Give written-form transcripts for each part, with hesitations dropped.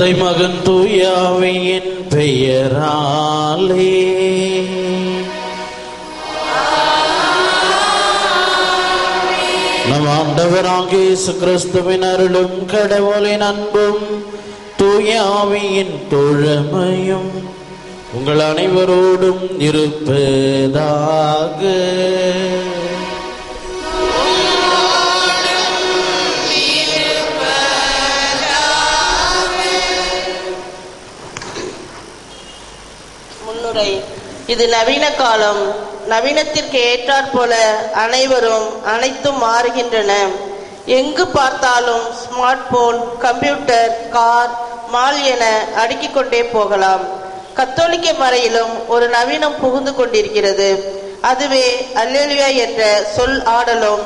தந்தை மகன் தூயாவியின் பெயராலே. நம் ஆண்டவராகிய இயேசு கிறிஸ்துவின் அருளும் கடவுளின் அன்பும் தூயாவியின் தோழமையும் உங்கள் அனைவரோடும் இருப்பதாக. இது நவீன காலம். நவீனத்திற்கு ஏற்றாற் போல அனைவரும் அனைத்தும் மாறுகின்றன. எங்கு பார்த்தாலும் smart phone, computer, car, mall என அடுக்கிக் கொண்டே போகலாம். கத்தோலிக்க மறையிலும் ஒரு நவீனம் புகுந்து கொண்டிருக்கிறது. அதுவே அல்லேலூயா என்ற சொல் ஆடலும்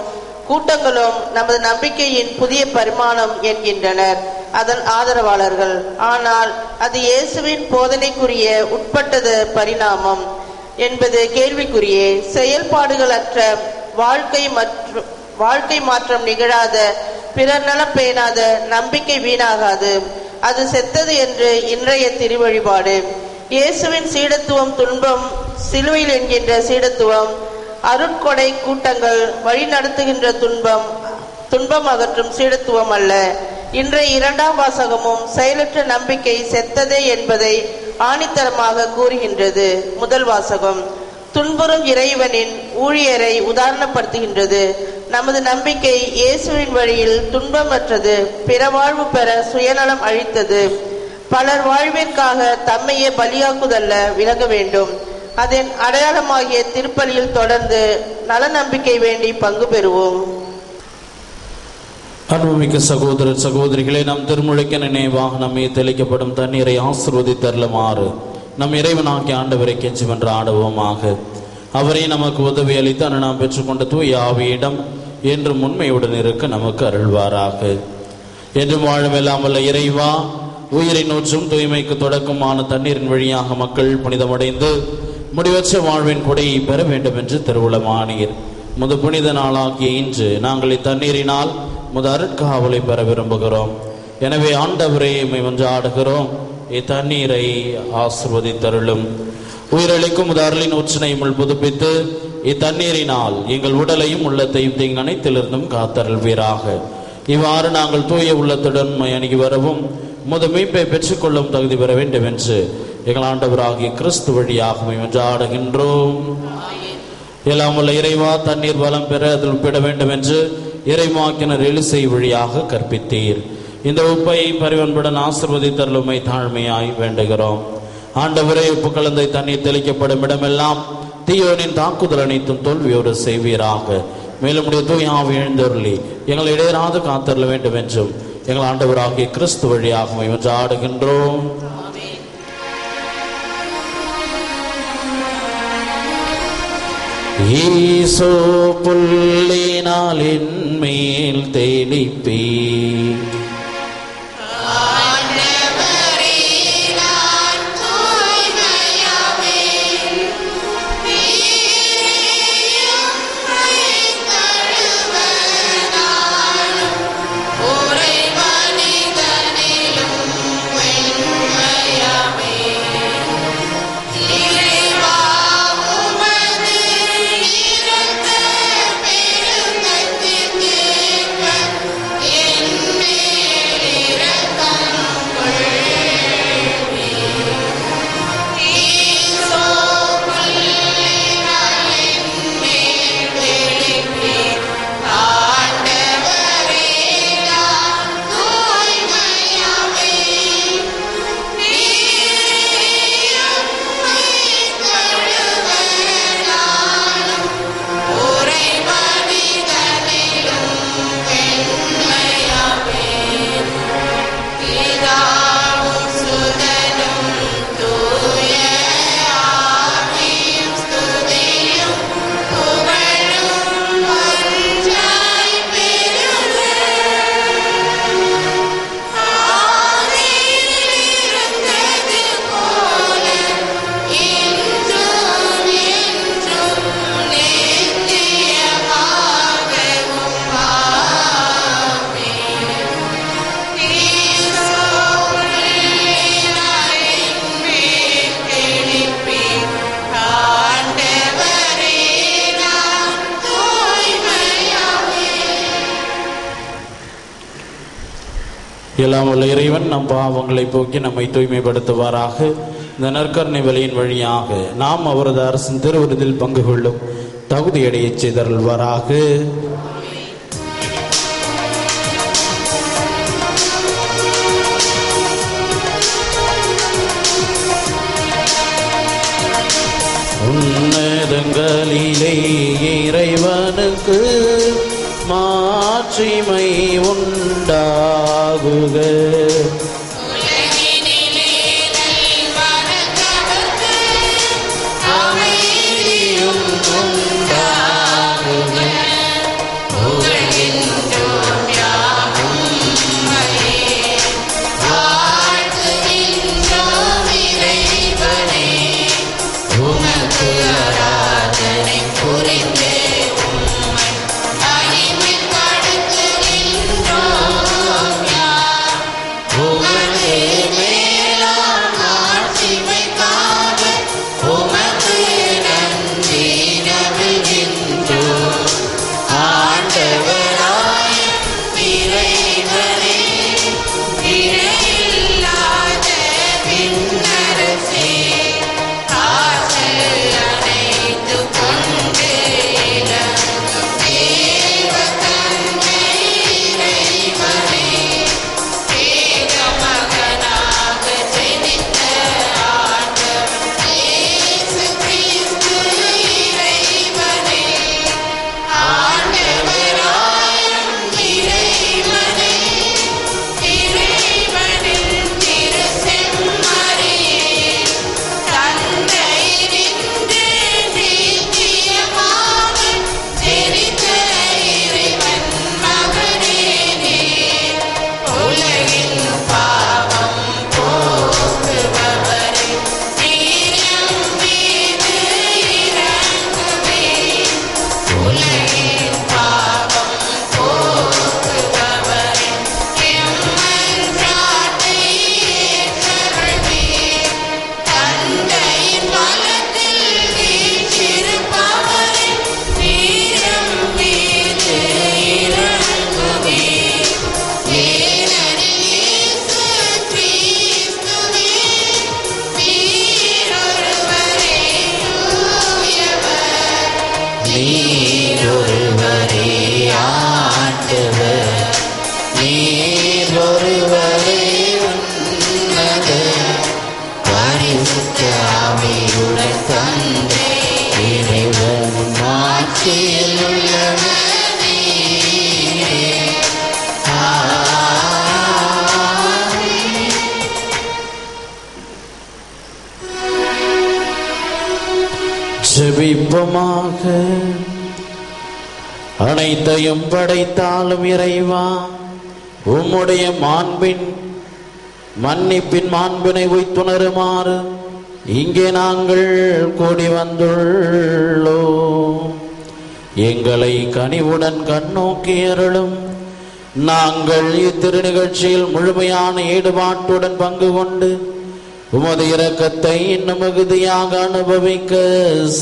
கூட்டங்களும் நமது நம்பிக்கையின் புதிய பரிமாணம் என்கின்றனர் அதன் ஆதரவாளர்கள். ஆனால் அது இயேசுவின் போதனைக்குரிய உட்பட்டது பரிணாமம் என்பது கேள்விக்குரியே. செயல்பாடுகளற்ற வாழ்க்கை மாற்றம் நிகழாத, பிறர் நலம் பேணாத நம்பிக்கை வீணாகாது. அது செத்தது என்று இன்றைய திருவழிபாடு. இயேசுவின் சீடத்துவம் துன்பம், சிலுவையில் என்கின்ற சீடத்துவம், அருட்கொடை கூட்டங்கள் வழி நடத்துகின்ற துன்பம் அகற்றும் சீடத்துவம் அல்ல. இன்றைய இரண்டாம் வாசகமும் செயலற்ற நம்பிக்கை செத்ததே என்பதை ஆணித்தரமாக கூறுகின்றது. முதல் வாசகம் துன்புறும் இறைவனின் ஊழியரை உதாரணப்படுத்துகின்றது. நமது நம்பிக்கை இயேசுவின் வழியில் துன்பமற்றது, பிற வாழ்வு பெற சுயநலம் அழித்தது. பலர் வாழ்விற்காக தம்மையே பலியாக்குதல்ல விலக வேண்டும். அதன் அடையாளமாகிய திருப்பலியில் தொடர்ந்து நல நம்பிக்கை வேண்டி பங்கு பெறுவோம். அன்புமிக்க சகோதர சகோதரிகளே, நம் திருமுழுக்க நினைவாக நம்மை தெளிக்கப்படும் தண்ணீரை ஆசீர்வதித்தருளுமாறு நம் இறைவனாகிய ஆண்டவரை கெஞ்சி வென்று ஆடுவோமாக. அவரை நமக்கு உதவி அளித்து நாம் பெற்றுக்கொண்ட தூய ஆவியிடம் என்றும் உண்மையுடன் இருக்க நமக்கு அருள்வாராக. என்றும் வாழும் எல்லாம் வல்ல இறைவா, உயிரை நூற்றும் தூய்மைக்கு தொடக்கமான தண்ணீரின் வழியாக மக்கள் புனிதமடைந்து முடிவற்ற வாழ்வின் கொடையை பெற வேண்டும் என்று திருவுளமானீர். முது புனித நாளாகிய இன்று நாங்கள் இத்தண்ணீரினால் முது அருட்காவலை பெற விரும்புகிறோம். எனவே ஆண்டவரே எம்மை மன்றாடுகிறோம், இத்தண்ணீரை ஆசீர்வதித்தருளும். உயிரளிக்கும் முது அருளின் உச்சனையுள் புதுப்பித்து இத்தண்ணீரினால் எங்கள் உடலையும் உள்ளத்தையும் தீங்கு அனைத்திலிருந்தும் காத்தருள்வீராக. இவ்வாறு நாங்கள் தூய உள்ளத்துடன் அணுகி வரவும் முது மீட்பை பெற்றுக்கொள்ளும் தகுதி பெற வேண்டும் என்று எங்கள் ஆண்டவராகிய கிறிஸ்து வழியாக மன்றாடுகின்றோம். எல்லாம் உள்ள இறைவா, தண்ணீர் வளம் பெற அதில் உப்பிட வேண்டும் என்று இறைவாக்கினர் எலிசை வழியாக கற்பித்தீர். இந்த உப்பை பரிவன்புடன் ஆசீர்வதித்தருளுமை தாழ்மையாய் வேண்டுகிறோம். ஆண்டவரே, உப்பு கலந்த தண்ணீர் தெளிக்கப்படும் இடமெல்லாம் தீயோனின் தாக்குதல் அனைத்தும் தோல்வியோடு செய்வீராக. மேலும் தூய ஆவி எழுந்தருளி எங்களை இடையராது காத்தருள வேண்டும் என்றும் எங்கள் ஆண்டவராகிய கிறிஸ்து வழியாக மன்றாடுகின்றோம். ஈசோ புல்லினால் என் மேல் தெளிப்பே, Amen. எல்லாம் வல்ல இறைவன் நம் பாவங்களை போக்கி நம்மை தூய்மைப்படுத்துவாராக. இந்த நற்கருணை வழியின் வழியாக நாம் அவரது அரசின் திருவிருதில் பங்கு கொள்ளும் தகுதியடைய செய்தருள்வாராக. உன்னதங்களிலே இறைவனுக்கு மாட்சிமை உண்டாகுக. ஜெபிப்போமாக. அனைத்தையும் படைத்தாலும் இறைவா, உம்முடைய மாண்பின் மன்னிப்பின் மாண்பினை உய்த்துணருமாறு இங்கே நாங்கள் கூடி வந்துள்ளோம். எங்களை கனிவுடன் கண்ணோக்கி அருளும். நாங்கள் இத்திரு நிகழ்ச்சியில் முழுமையான ஈடுபாட்டுடன் பங்கு கொண்டு உமது இரக்கத்தை இன்னும் மிகுதியாக அனுபவிக்க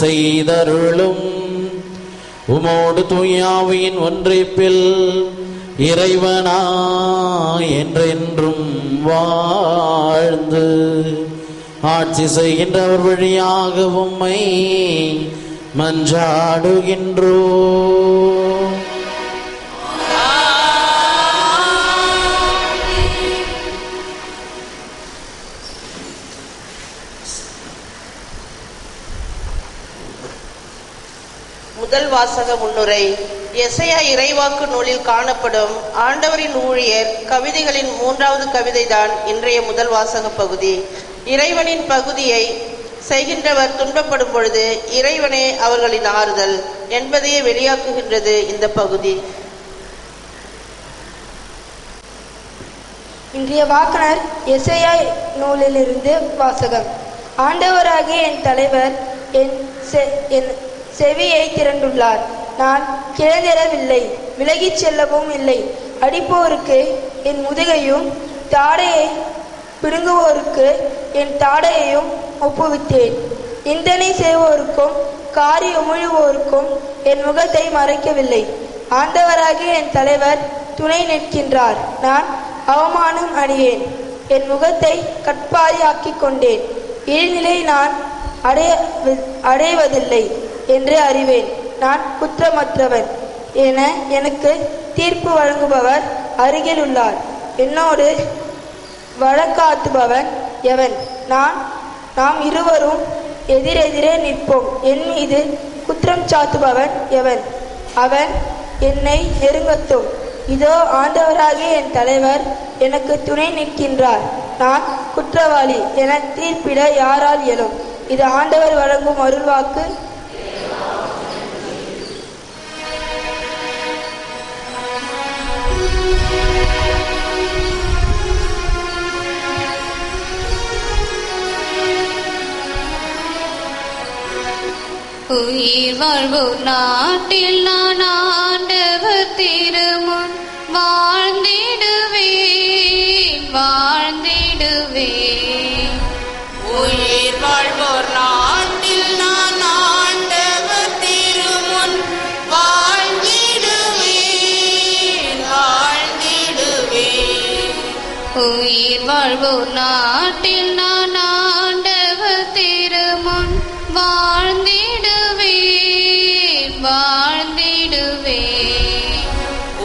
செய்தருளும். உமோடு தூயாவியின் ஒன்றிப்பில் இறைவனா என்றென்றும் வாழ்ந்து ஆட்சி செய்கின்றவர் வழியாக உம்மை மன்றாடுகின்றோம். முதல் வாசக முன்னுரை. எசையா இறைவாக்கு நூலில் காணப்படும் ஆண்டவரின் ஊழியர் கவிதைகளின் 3வது கவிதைதான் இன்றைய முதல் வாசக பகுதி. இறைவனின் பகுதியை செய்கின்றவர் துன்பப்படும் பொழுது இறைவனே அவர்களின் ஆறுதல் என்பதையே வெளியாக்குகின்றது இந்த பகுதி. இன்றைய வாக்கனர் எசையா நூலிலிருந்து வாசகம். ஆண்டவராகிய என் தலைவர் என் செவியை திரண்டுள்ளார். நான் கிளந்திரவில்லை, விலகிச் செல்லவும் இல்லை. அடிப்போருக்கு என் முதுகையும் தாடையை பிடுங்குவோருக்கு என் தாடையையும் ஒப்புவித்தேன். இந்தனை செய்வோருக்கும் காரி உமிழுவோருக்கும் என் முகத்தை மறைக்கவில்லை. ஆண்டவராகிய என் தலைவர் துணை நிற்கின்றார். நான் அவமானம் அடையேன். என் முகத்தை கட்பாரியாக்கிக் கொண்டேன். இழிநிலை நான் அடைவதில்லை என்று அறிவேன். நான் குற்றமற்றவன் என எனக்கு தீர்ப்பு வழங்குபவர் அருகில் உள்ளார். என்னோடு வழக்காட்டுபவன் எவன்? நாம் இருவரும் எதிரெதிரே நிற்போம். என் மீது குற்றம் சாட்டுபவன் எவன்? அவன் என்னை நெருங்கட்டும். இதோ ஆண்டவராகிய என் தலைவர் எனக்கு துணை நிற்கின்றார். நான் குற்றவாளி என தீர்ப்பிட யாரால் இயலும்? இது ஆண்டவர் வழங்கும் அருள்வாக்கு. உயிர் வாழ்வோர் நாட்டில் நான் ஆண்டவர் திருமுன் வாழ்ந்திடுவேன் வாழ்ந்திடுவேன். உயிர் வாழ்வோர் நாட்டில் நான் ஆண்டவர் திருமுன் வாழ்ந்திடுவேன் வாழ்ந்திடுவேன். உயிர் வாழ்வோர் நாட்டில் நான் ஆண்டவர் திருமுன் வாழ்ந்திடுவேன் வாழ்ந்திடுவேன்.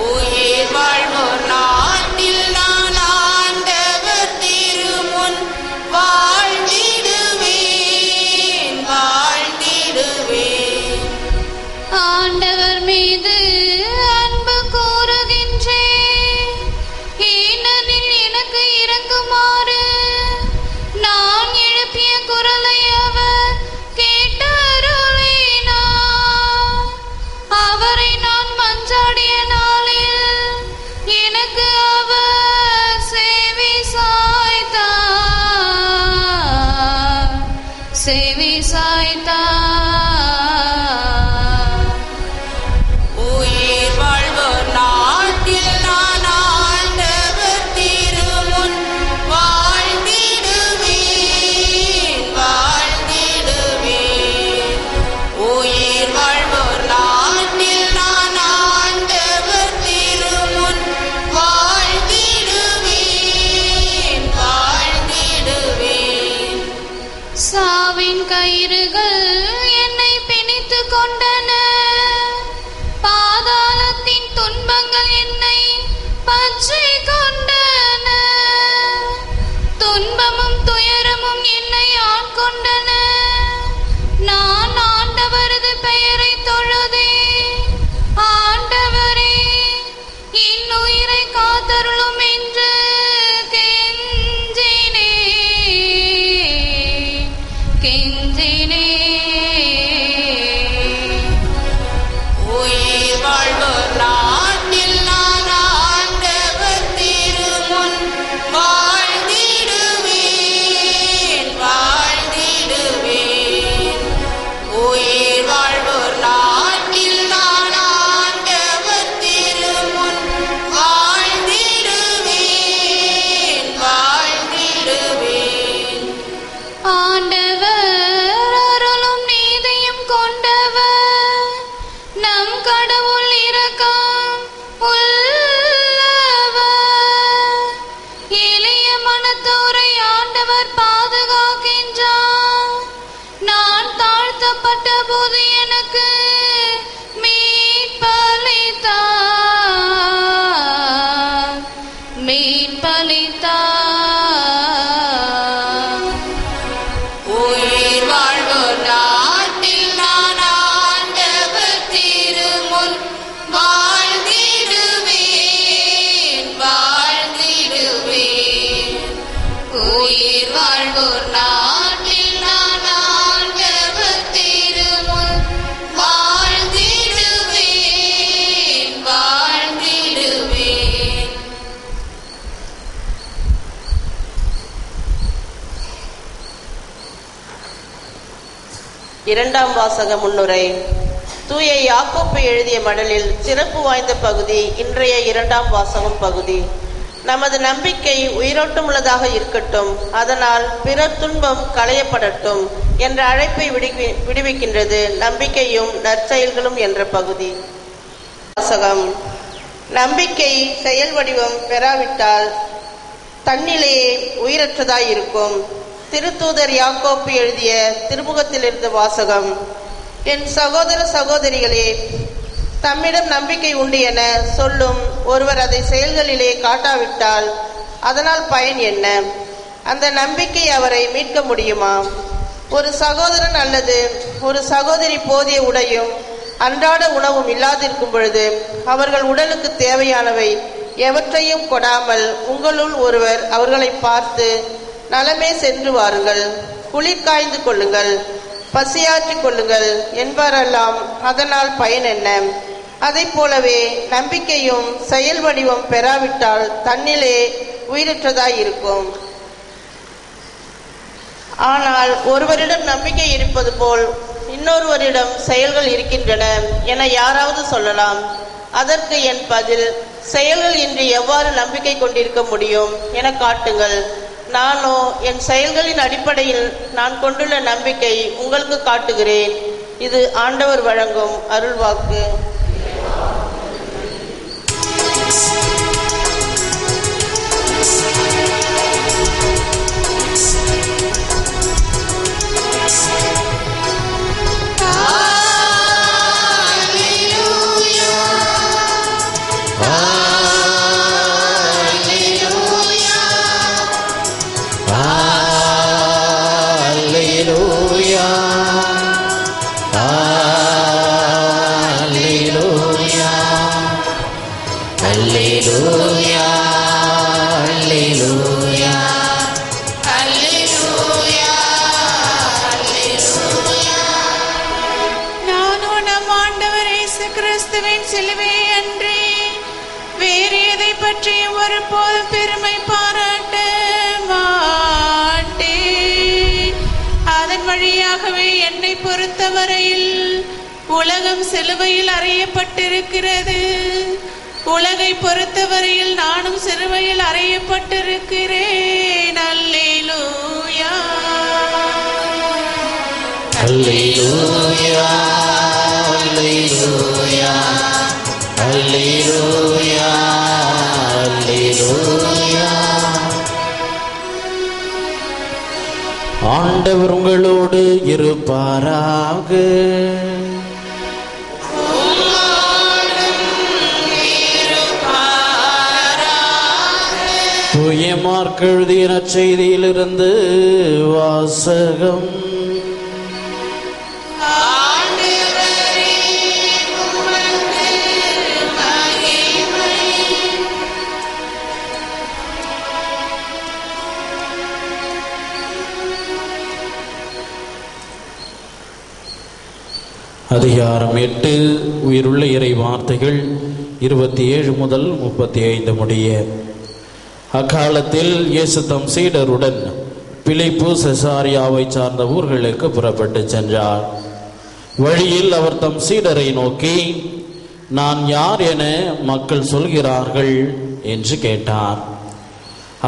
உயிர் வாழ்வோர் நாட்டில் நான் ஆண்டவர் திருமுன் வாழ்ந்திடுவேன் வாழ்ந்திடுவேன். ஆண்டவர் மீது அன்பு கூறுகின்றேன், ஏனெனில் எனக்கு இரங்குமாறு நான் எழுப்பிய குரலை அவர் கேட்டருளினார். அவரை நான் மன்றாடிய நாளில் எனக்கு அவர் செவி சாய்த்தார் செவி சாய்த்தார். உயிர் வாழ்வோர் நாட்டில் நான் ஆண்டவர் திருமுன் வாழ்ந்திடுவேன் வாழ்ந்திடுவேன். உயிர் வாழ்வோர் நாட்டில் நான் ஆண்டவர் திருமுன் வாழ்ந்திடுவேன் வாழ்ந்திடுவேன். சாவின் கயிறுகள் என்னை பிணித்துக் கொண்டன, பாதாளத்தின் துன்பங்கள் என்னை பற்றிக் கொண்டன. துன்பமும் துயரமும் என்னை ஆட்கொண்டன. நான் ஆண்டவரது பெயரை தொழுதேன். ஆண்டவரே, என் உயிரை காத்தருளும் என்று கெஞ்சினேன். உயிர் வாழ்வோர் நாட்டில் நான் ஆண்டவர் திருமுன் வாழ்ந்திடுவேன் வாழ்ந்திடுவேன். உயிர் வாழ்வோர் நாட்டில் நான் ஆண்டவர் திருமுன் வாழ்ந்திடுவேன் வாழ்ந்திடுவேன். ஆண்டவர் அருளும் நீதியும் கொண்டவர், நம் கடவுள் இரக்கம் உள்ளவர். எளிய மனத்தோரை ஆண்டவர் பாதுகாக்கின்றார். நான் தாழ்த்தப்பட்ட போது எனக்கு மீட்பளித்தார் மீட்பளித்தார். உயிர் வாழ்வோர் நாட்டில் நான் ஆண்டவர் திருமுன் வாழ்ந்திடுவேன் வாழ்ந்திடுவேன். உயிர் வாழ்வோர் நாட்டில் நான் ஆண்டவர் திருமுன் வாழ்ந்திடுவேன் வாழ்ந்திடுவேன். இரண்டாம் வாசக முன்னுரை. தூய யாக்கோப்பு எழுதிய மடலில் சிறப்பு வாய்ந்த பகுதி இன்றைய இரண்டாம் வாசகம் பகுதி. நமது நம்பிக்கை உயிரோட்டமுள்ளதாக இருக்கட்டும், அதனால் பிறர் துன்பம் களையப்படட்டும் என்ற அழைப்பை விடுவிக்கின்றது நம்பிக்கையும் நற்செயல்களும் என்ற பகுதி. வாசகம். நம்பிக்கை செயல் வடிவம் பெறாவிட்டால் தன்னிலே உயிரற்றதாய் இருக்கும். திருத்தூதர் யாக்கோப்பு எழுதிய திருமுகத்திலிருந்து வாசகம். என் சகோதர சகோதரிகளே, தம்மிடம் நம்பிக்கை உண்டு என சொல்லும் ஒருவர் அதை செயல்களிலே காட்டாவிட்டால் அதனால் பயன் என்ன? அந்த நம்பிக்கை அவரை மீட்க முடியுமா? ஒரு சகோதரன் அல்லது ஒரு சகோதரி போதிய உடையும் அன்றாட உணவும் இல்லாதிருக்கும் பொழுது அவர்கள் உடலுக்கு தேவையானவை எவற்றையும் கொடாமல் உங்களுள் ஒருவர் அவர்களை பார்த்து, நலமே சென்று வாருங்கள், குளிர் காய்ந்து கொள்ளுங்கள், பசியாற்றிக் கொள்ளுங்கள் என்பாரெல்லாம் அதனால் பயன் என்ன? அதை போலவே நம்பிக்கையும் செயல் வடிவம் பெறாவிட்டால் தன்னிலே உயிரற்றதாய் இருக்கும். ஆனால் ஒருவரிடம் நம்பிக்கை இருப்பது போல் இன்னொருவரிடம் செயல்கள் இருக்கின்றன என யாராவது சொல்லலாம். அதற்கு என் பதில், செயல்கள் இன்றி எவ்வாறு நம்பிக்கை கொண்டிருக்க முடியும் என காட்டுங்கள். நானோ என் செயல்களின் அடிப்படையில் நான் கொண்டுள்ள நம்பிக்கை உங்களுக்கு காட்டுகிறேன். இது ஆண்டவர் வழங்கும் அருள்வாக்கு. ஒருபோதும் பெருமை பாராட்ட மாட்டேன். அதன் வழியாகவே என்னை பொறுத்தவரையில் உலகம் சிலுவையில் அறையப்பட்டிருக்கிறது. உலகை பொறுத்தவரையில் நானும் சிலுவையில் அறையப்பட்டிருக்கிறேன். அல்லேலூயா, அல்லேலூயா, அல்லேலூயா, அல்லேலூயா, அல்லேலூயா. ஆண்டவர் உங்களோடு இருப்பாராக. தூய மார்க் எழுதிய நற்செய்தியிலிருந்து வாசகம். அதிகாரம் 8. உயிருள்ள இறை வார்த்தைகள் 27 முதல் 35 முடிய. அக்காலத்தில் இயேசு தம் சீடருடன் பிலிப்பு செசாரியாவை சார்ந்த ஊர்களுக்கு புறப்பட்டு சென்றார். வழியில் அவர் தம் சீடரை நோக்கி, நான் யார் என மக்கள் சொல்கிறார்கள் என்று கேட்டார்.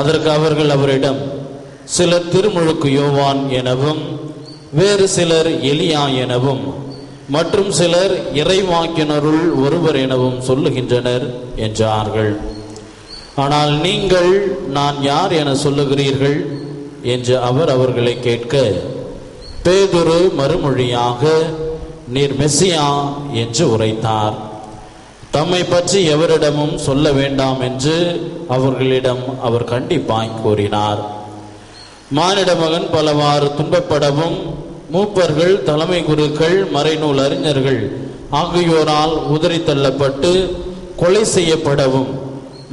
அதற்கு அவர்கள் அவரிடம், சிலர் திருமுழுக்கு யோவான் எனவும், வேறு சிலர் எலியா எனவும், மற்றும் சிலர் இறைவாக்கினருள் ஒருவர் எனவும் சொல்லுகின்றனர் என்றார்கள். ஆனால் நீங்கள் நான் யார் என சொல்லுகிறீர்கள் என்று அவர் அவர்களை கேட்க, பேதுரு மறுமொழியாக, நீர் மெசியா என்று உரைத்தார். தம்மை பற்றி எவரிடமும் சொல்ல வேண்டாம் என்று அவர்களிடம் அவர் கண்டிப்பாய் கூறினார். மானிட மகன் பலவாறு துன்பப்படவும் மூப்பர்கள், தலைமை குருக்கள், மறைநூல் அறிஞர்கள் ஆகியோரால் உதறி தள்ளப்பட்டு கொலை செய்யப்படவும்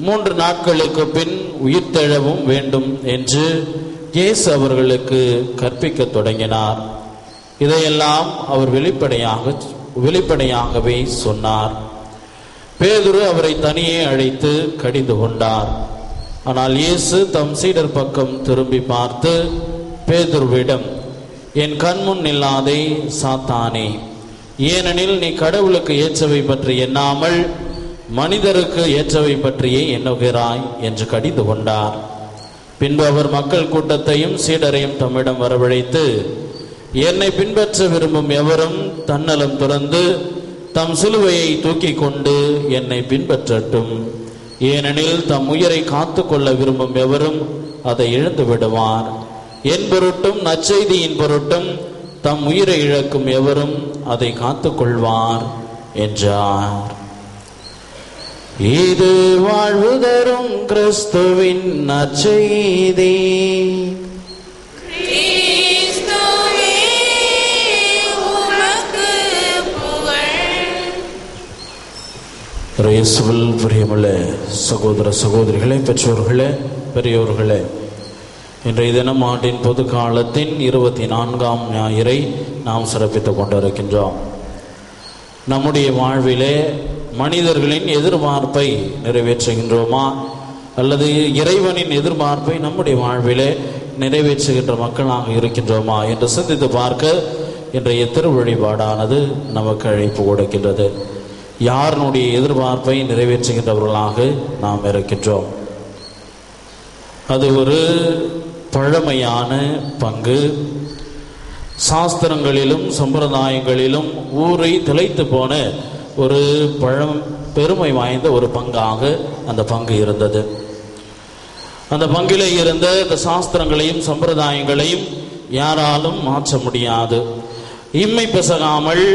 3 நாட்களுக்கு பின் உயிர்த்தெழவும் வேண்டும் என்று இயேசு அவர்களுக்கு கற்பிக்க தொடங்கினார். இதையெல்லாம் அவர் வெளிப்படையாகவே சொன்னார். பேதுரு அவரை தனியே அழைத்து கடிந்து கொண்டார். ஆனால் இயேசு தம் சீடர் பக்கம் திரும்பி பார்த்து பேதுருவிடம், என் கண்முன் நில்லாதே சாத்தானே, ஏனெனில் நீ கடவுளுக்கு ஏற்றவை பற்றி எண்ணாமல் மனிதருக்கு ஏற்றவை பற்றியே எண்ணுகிறாய் என்று கடிந்து கொண்டார். பின்பு அவர் மக்கள் கூட்டத்தையும் சீடரையும் தம்மிடம் வரவழைத்து, என்னை பின்பற்ற விரும்பும் எவரும் தன்னலம் துறந்து தம் சிலுவையை தூக்கி கொண்டு என்னை பின்பற்றட்டும். ஏனெனில் தம் உயிரை காத்து கொள்ள விரும்பும் எவரும் அதை இழந்து விடுவார். என் பொருட்டும் நற்செய்தியின் பொருட்டும் தம் உயிரை இழக்கும் எவரும் அதை காத்து கொள்வார் என்றார். இது வாழ்வு தரும் கிறிஸ்துவின் நற்செய்தி. இயேசுவில் பிரியமுள்ள சகோதர சகோதரிகளே, பெற்றோர்களே, பெரியோர்களே, இன்றைய தினம் ஆண்டின் பொது காலத்தின் 24ஆம் ஞாயிறை நாம் சிறப்பித்துக் கொண்டிருக்கின்றோம். நம்முடைய வாழ்விலே மனிதர்களின் எதிர்பார்ப்பை நிறைவேற்றுகின்றோமா அல்லது இறைவனின் எதிர்பார்ப்பை நம்முடைய வாழ்விலே நிறைவேற்றுகின்ற மக்களாக இருக்கின்றோமா என்று சிந்தித்து பார்க்க இன்றைய திருவழிபாடானது நமக்கு அழைப்பு கொடுக்கின்றது. யாருடைய எதிர்பார்ப்பை நிறைவேற்றுகின்றவர்களாக நாம் இருக்கின்றோம்? அது ஒரு பழமையான பங்கு. சாஸ்திரங்களிலும் சம்பிரதாயங்களிலும் ஊரை திளைத்து போன ஒரு பெருமை வாய்ந்த ஒரு பங்காக அந்த பங்கு இருந்தது. அந்த பங்கிலே இருந்த இந்த சாஸ்திரங்களையும் சம்பிரதாயங்களையும் யாராலும் மாற்ற முடியாது. இம்மை பிசகாமல்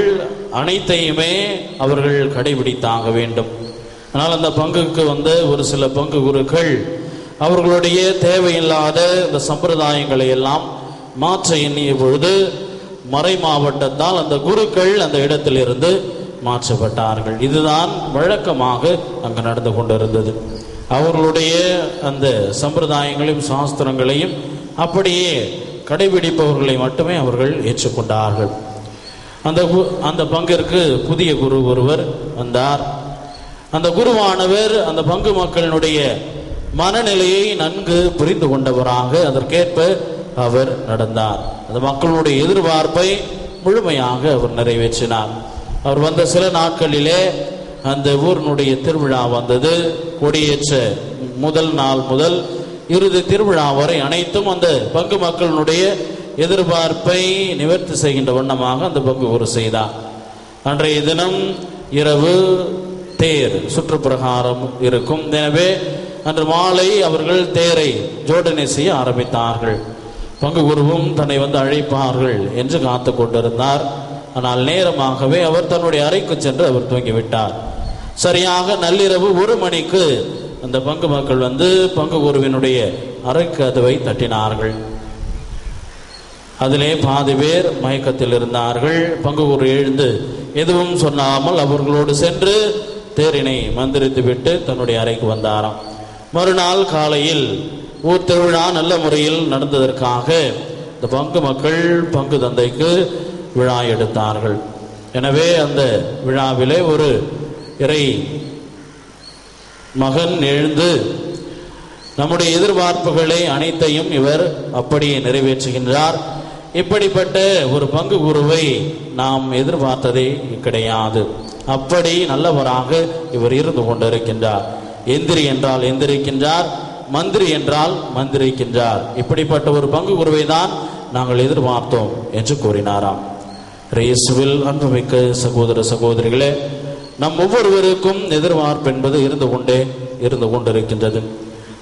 அனைத்தையுமே அவர்கள் கடைபிடித்தாக வேண்டும். ஆனால் அந்த பங்குக்கு வந்த ஒரு சில பங்கு குருக்கள் அவர்களுடைய தேவையில்லாத இந்த சம்பிரதாயங்களை எல்லாம் மாற்ற எண்ணிய பொழுது மறை மாவட்டத்தால் அந்த குருக்கள் அந்த இடத்திலிருந்து மாற்றப்பட்டார்கள். இதுதான் வழக்கமாக அங்கு நடந்து கொண்டிருந்தது. அவர்களுடைய அந்த சம்பிரதாயங்களையும் சாஸ்திரங்களையும் அப்படியே கடைபிடிப்பவர்களை மட்டுமே அவர்கள் ஏற்றுக்கொண்டார்கள். அந்த பங்கிற்கு புதிய குரு ஒருவர் வந்தார். அந்த குருவானவர் அந்த பங்கு மக்களினுடைய மனநிலையை நன்கு புரிந்து கொண்டவராக அதற்கேற்ப அவர் நடந்தார். அந்த மக்களுடைய எதிர்பார்ப்பை முழுமையாக அவர் நிறைவேற்றினார். அவர் வந்த சில நாட்களிலே அந்த ஊரினுடைய திருவிழா வந்தது. கொடியேற்ற முதல் நாள் முதல் இறுதி திருவிழா வரை அனைத்தும் அந்த பங்கு மக்களினுடைய எதிர்பார்ப்பை நிவர்த்தி செய்கின்ற வண்ணமாக அந்த பங்கு குரு செய்தார். அன்றைய தினம் இரவு தேர் சுற்றுப்பிரகாரம் இருக்கும். எனவே அன்று மாலை அவர்கள் தேரை ஜோடனை செய்ய ஆரம்பித்தார்கள். பங்கு குருவும் தன்னை வந்து அழைப்பார்கள் என்று காத்து கொண்டிருந்தார். ஆனால் நேரமாகவே அவர் தன்னுடைய அறைக்கு சென்று அவர் தூங்கிவிட்டார். சரியாக நள்ளிரவு 1 மணிக்கு அந்த பங்கு மக்கள் வந்து பங்கு குருவினுடைய அறைக்கு கதவை தட்டினார்கள். அதிலே பாதி பேர் மயக்கத்தில் இருந்தார்கள். பங்கு குரு எழுந்து எதுவும் சொல்லாமல் அவர்களோடு சென்று தேரினை மந்திரித்து விட்டு தன்னுடைய அறைக்கு வந்தாராம். மறுநாள் காலையில் ஊர் திருவிழா நல்ல முறையில் நடந்ததற்காக இந்த பங்கு மக்கள் பங்கு தந்தைக்கு விழா எடுத்தார்கள். எனவே அந்த விழாவிலே ஒரு இறை மகன் எழுந்து நம்முடைய எதிர்பார்ப்புகளை அனைத்தையும் இவர் அப்படியே நிறைவேற்றுகின்றார். இப்படிப்பட்ட ஒரு பங்கு குருவை நாம் எதிர்பார்த்ததே கிடையாது. அப்படி நல்லவராக இவர் இருந்து கொண்டிருக்கின்றார். எந்திரி என்றால் எந்திரிக்கின்றார், மந்திரி என்றால் மந்திரிக்கின்றார். இப்படிப்பட்ட ஒரு பங்கு குருவை தான் நாங்கள் எதிர்பார்த்தோம் என்று கூறினாராம். இயேசுவில் அன்புமிக்க சகோதர சகோதரிகளே, நம் ஒவ்வொருவருக்கும் எதிர்பார்ப்பு என்பது இருந்து கொண்டிருக்கின்றது.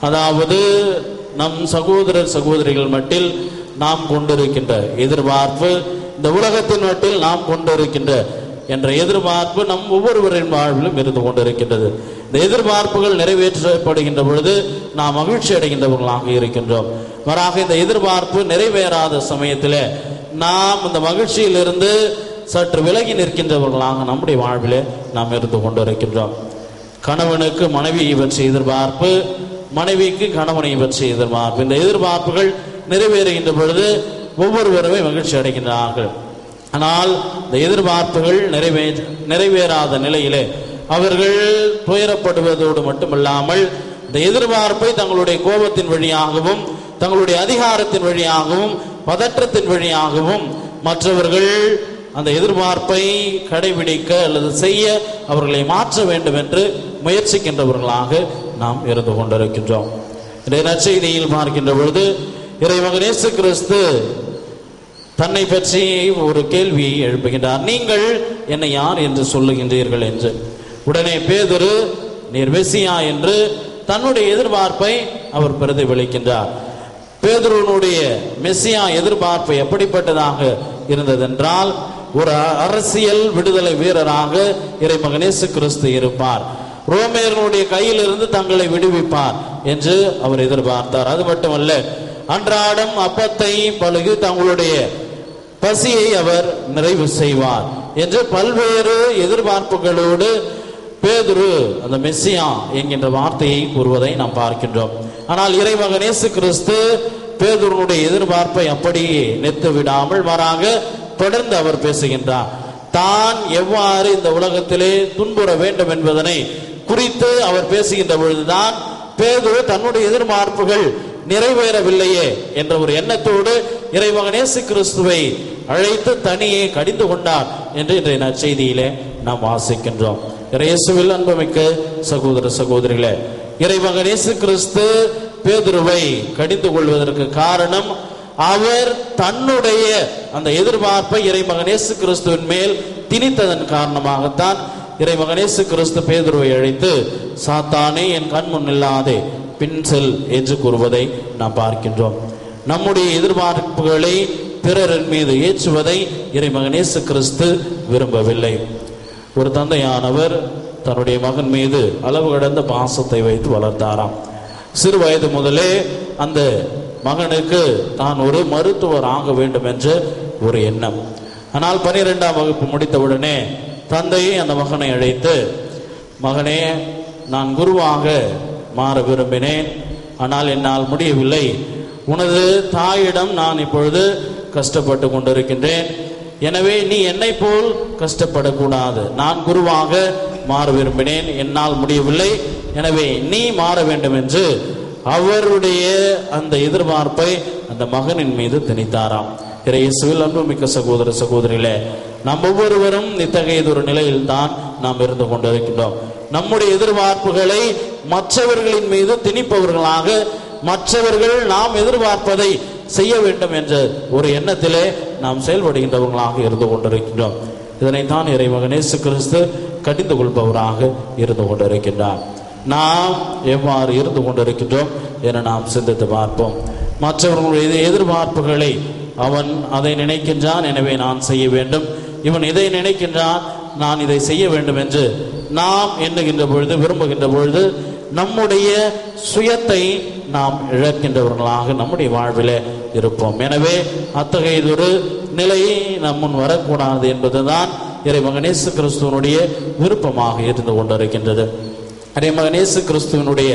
அதாவது நம் சகோதரர் சகோதரிகள் மட்டில் நாம் கொண்டிருக்கின்ற எதிர்பார்ப்பு, இந்த உலகத்தின் மட்டில் நாம் கொண்டிருக்கின்ற என்ற எதிர்பார்ப்பு நம் ஒவ்வொருவரின் வாழ்விலும் இருந்து கொண்டிருக்கின்றது. இந்த எதிர்பார்ப்புகள் நிறைவேற்றப்படுகின்ற பொழுது நாம் மகிழ்ச்சி அடைகின்றவர்களாக இருக்கின்றோம். மாறாக இந்த எதிர்பார்ப்பு நிறைவேறாத சமயத்தில் நாம் இந்த மகிழ்ச்சியிலிருந்து சற்று விலகி நிற்கின்றவர்களாக நம்முடைய வாழ்விலே நாம் இருந்து கொண்டிருக்கின்றோம். கணவனுக்கு மனைவியை பற்றிய எதிர்பார்ப்பு, மனைவிக்கு கணவனை பற்றிய எதிர்பார்ப்பு, இந்த எதிர்பார்ப்புகள் நிறைவேறுகின்ற பொழுது ஒவ்வொருவருமே மகிழ்ச்சி அடைகின்றார்கள். ஆனால் இந்த எதிர்பார்ப்புகள் நிறைவேறாத நிலையிலே அவர்கள் துயரப்படுவதோடு மட்டுமல்லாமல் இந்த எதிர்பார்ப்பை தங்களுடைய கோபத்தின் வழியாகவும் தங்களுடைய அதிகாரத்தின் வழியாகவும் பதற்றத்தின் வழியாகவும் மற்றவர்கள் அந்த எதிர்பார்ப்பை கடைபிடிக்க அல்லது செய்ய அவர்களை மாற்ற வேண்டும் என்று முயற்சிக்கின்றவர்களாக நாம் இருந்து கொண்டிருக்கின்றோம். இன்றைய நற்செய்தியில் பார்க்கின்ற பொழுது இறைமகன் இயேசு கிறிஸ்து தன்னை பற்றி ஒரு கேள்வியை எழுப்புகின்றார். நீங்கள் என்னை யார் என்று சொல்லுகின்றீர்கள் என்று. உடனே பேதுரு நீர் மெசியா என்று தன்னுடைய எதிர்பார்ப்பை அவர் பிரதிபலிக்கின்றார். பேதுருவினுடைய மெசியா எதிர்பார்ப்பு எப்படிப்பட்டதாக இருந்ததென்றால், ஒரு அரசியல் விடுதலை வீரராக இறைமகன் இயேசு கிறிஸ்து இருப்பார், ரோமேயர்களுடைய கையிலிருந்து தங்களை விடுவிப்பார் என்று அவர் எதிர்பார்த்தார். அது மட்டுமல்ல, அன்றாடம் அப்பத்தை பழகி தங்களுடைய பசியை அவர் நிறைவு செய்வார் என்று பல்வேறு எதிர்பார்ப்புகளோடு பேதுரு அந்த மெசியா என்கின்ற வார்த்தையை கூறுவதை நாம் பார்க்கின்றோம். ஆனால் இறைமகன் இயேசு கிறிஸ்து பேதுருனுடைய எதிர்பார்ப்பை அப்படியே நிறுத்தி விடாமல் மாறாக தொடர்ந்து அவர் பேசுகின்றார். தான் எவ்வாறு இந்த உலகத்திலே துன்புற வேண்டும் என்பதனை குறித்து அவர் பேசுகின்ற பொழுதுதான் பேதுரு தன்னுடைய எதிர்பார்ப்புகள் நிறைவேறவில்லையே என்ற ஒரு எண்ணத்தோடு இறைமகன் இயேசு கிறிஸ்துவை அழைத்து தனியே கடிந்து கொண்டார் என்று இன்றைய நற்செய்தியிலே நாம் வாசிக்கின்றோம். இயேசுவில் அன்புமிக்க சகோதர சகோதரிகளே, இறைமகன் இயேசு கிறிஸ்து பேதுருவை கடிந்து கொள்வதற்கு காரணம், அவர் தன்னுடைய அந்த எதிர்பார்ப்பை இறைமகன் இயேசு கிறிஸ்துவின் மேல் திணித்ததன் காரணமாகத்தான் இறைமகன் இயேசு கிறிஸ்து பேதுருவை அழைத்து, சாத்தானே என் கண் முன் இல்லாதே பின் செல் என்று கூறுவதை நாம் பார்க்கின்றோம். நம்முடைய எதிர்பார்ப்புகளை பிறரின் மீது ஏற்றுவதை இறைமகன் இயேசு கிறிஸ்து விரும்பவில்லை. ஒரு தந்தையானவர் தன்னுடைய மகன் மீது அளவு கடந்த பாசத்தை வைத்து வளர்த்தாராம். சிறு வயது முதலே அந்த மகனுக்கு தான் ஒரு மருத்துவர் ஆக வேண்டும் என்ற ஒரு எண்ணம். ஆனால் 12ஆம் வகுப்பு முடித்தவுடனே தந்தையை அந்த மகனை அழைத்து, மகனே, நான் குருவாக மாற விரும்பினேன், ஆனால் என்னால் முடியவில்லை. உனது தாயிடம் நான் இப்பொழுது கஷ்டப்பட்டு கொண்டிருக்கின்றேன். எனவே நீ என்னை போல் கஷ்டப்படக்கூடாது. நான் குருவாக மாற விரும்பினேன், என்னால் முடியவில்லை. எனவே நீ மாற வேண்டும் என்று அவருடைய அந்த எதிர்பார்ப்பை அந்த மகனின் மீது திணித்தாராம். இயேசுவில் அன்புமிக்க சகோதர சகோதரிகளே, நாம் ஒவ்வொருவரும் இத்தகையதொரு நிலையில் தான் நாம் இருந்து கொண்டிருக்கின்றோம். நம்முடைய எதிர்பார்ப்புகளை மற்றவர்களின் மீது திணிப்பவர்களாக, மற்றவர்கள் நாம் எதிர்பார்ப்பதை செய்ய வேண்டும் என்ற ஒரு எண்ணத்திலே நாம் செயல்படுகின்றவர்களாக இருந்து கொண்டிருக்கின்றோம். இதனைத்தான் இறைமகன் இயேசு கிறிஸ்து கடிந்து கொள்பவராக இருந்து கொண்டிருக்கின்றார். நாம் எவ்வாறு இருந்து கொண்டிருக்கின்றோம் என நாம் சிந்தித்து பார்ப்போம். மற்றவர்களுடைய எதிர்பார்ப்புகளை அவன் அதை நினைக்கின்றான், எனவே நான் செய்ய வேண்டும், இவன் இதை நினைக்கின்றான், நான் இதை செய்ய வேண்டும் என்று நாம் எண்ணுகின்ற பொழுது, விரும்புகின்ற பொழுது நம்முடைய சுயத்தை நாம் இழக்கின்றவர்களாக நம்முடைய வாழ்வில் இருப்போம். எனவே அத்தகையதொரு நிலையை நம் முன் வரக்கூடாது என்பதுதான் இறைமகன் இயேசு கிறிஸ்துவனுடைய விருப்பமாக இருந்து கொண்டிருக்கின்றது. இறைமகன் இயேசு கிறிஸ்துவனுடைய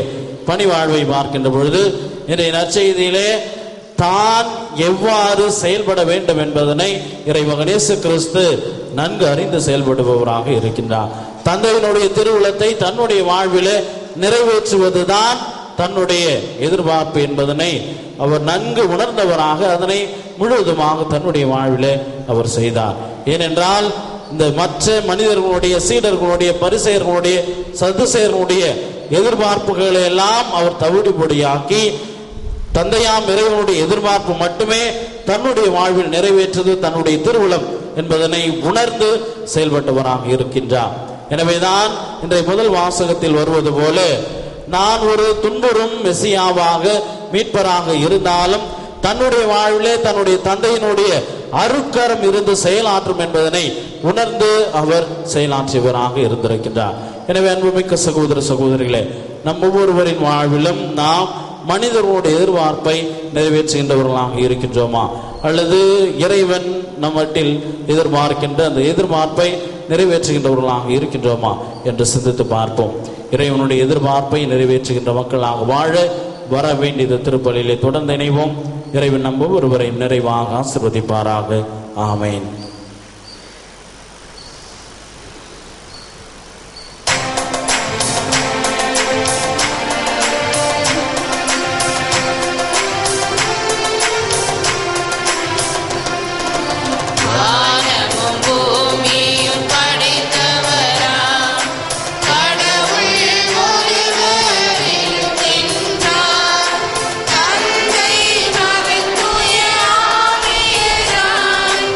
பணி வாழ்வை பார்க்கின்ற பொழுது இன்றைய நற்செய்தியிலே தான் எவ்வாறு செயல்பட வேண்டும் என்பதனை இறைமகன் இயேசு கிறிஸ்து நன்கு அறிந்து செயல்படுபவராக இருக்கின்றார். தந்தையினுடைய திருவுளத்தை தன்னுடைய வாழ்விலே நிறைவேற்றுவதுதான் தன்னுடைய எதிர்பார்ப்பு என்பதனை அவர் நன்கு உணர்ந்தவராக அதனை முழுவதுமாக தன்னுடைய வாழ்விலே அவர் செய்தார். ஏனென்றால் இந்த மற்ற மனிதர்களுடைய, சீடர்களுடைய, பரிசேயர்களுடைய, சதுசேயர்களுடைய எதிர்பார்ப்புகளை எல்லாம் அவர் தவிடுபொடியாக்கி தந்தையாம் இறைவனுடைய எதிர்பார்ப்பு மட்டுமே தன்னுடைய வாழ்வில் நிறைவேற்றது தன்னுடைய திருவுளம் என்பதனை உணர்ந்து செயல்பட்டவராக இருக்கின்றார். எனவேதான் இன்றைய முதல் வாசகத்தில் வருவது போல, நான் ஒரு துன்புறும் மெசியாவாக, மீட்பராக இருந்தாலும் தன்னுடைய வாழ்விலே தன்னுடைய தந்தையினுடைய அருட்கரம் இருந்து செயலாற்றும் என்பதனை உணர்ந்து அவர் செயலாற்றியவராக இருந்திருக்கின்றார். எனவே அன்புமிக்க சகோதர சகோதரிகளே, நம் ஒவ்வொருவரின் வாழ்விலும் நாம் மனிதர்களுடைய எதிர்பார்ப்பை நிறைவேற்றுகின்றவர்களாக இருக்கின்றோமா, அல்லது இறைவன் நம்மட்டில் எதிர்பார்க்கின்ற அந்த எதிர்பார்ப்பை நிறைவேற்றுகின்றவர்களாக இருக்கின்றோமா என்று சிந்தித்து பார்ப்போம். இறைவனுடைய எதிர்பார்ப்பை நிறைவேற்றுகின்ற மக்களாக வாழ வர வேண்டியது திருப்பலியிலே தொடர்ந்து இணைவோம். இறைவன் நம்ப ஒருவரை நிறைவாக ஆசீர்வதிப்பாராக. ஆமேன். தந்தை மகன் தூய ஆவியராய்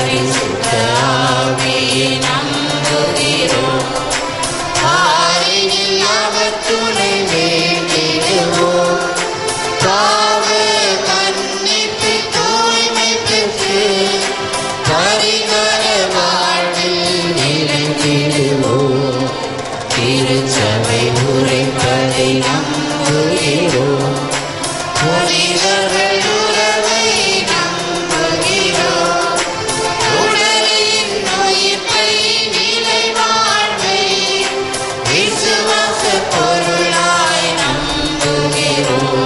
பரிசுத்த ஆவியை நம்புகிறோம். ஆறினில் அவர் துணை வேண்டிடுவோம். பாவ மன்னிப்பு தூய்மை பெற்று பரிகார வாழ்வில் நிலைத்திடுவோம். திருச்சபை உரைப்பதை நம்புகிறோம். புனிதர்கள் உறவை நம்புகிறோம். உடலின் உயிர்ப்பை நிலை வாழ்வை விசுவாச பொருளாய் நம்புகிறோம்.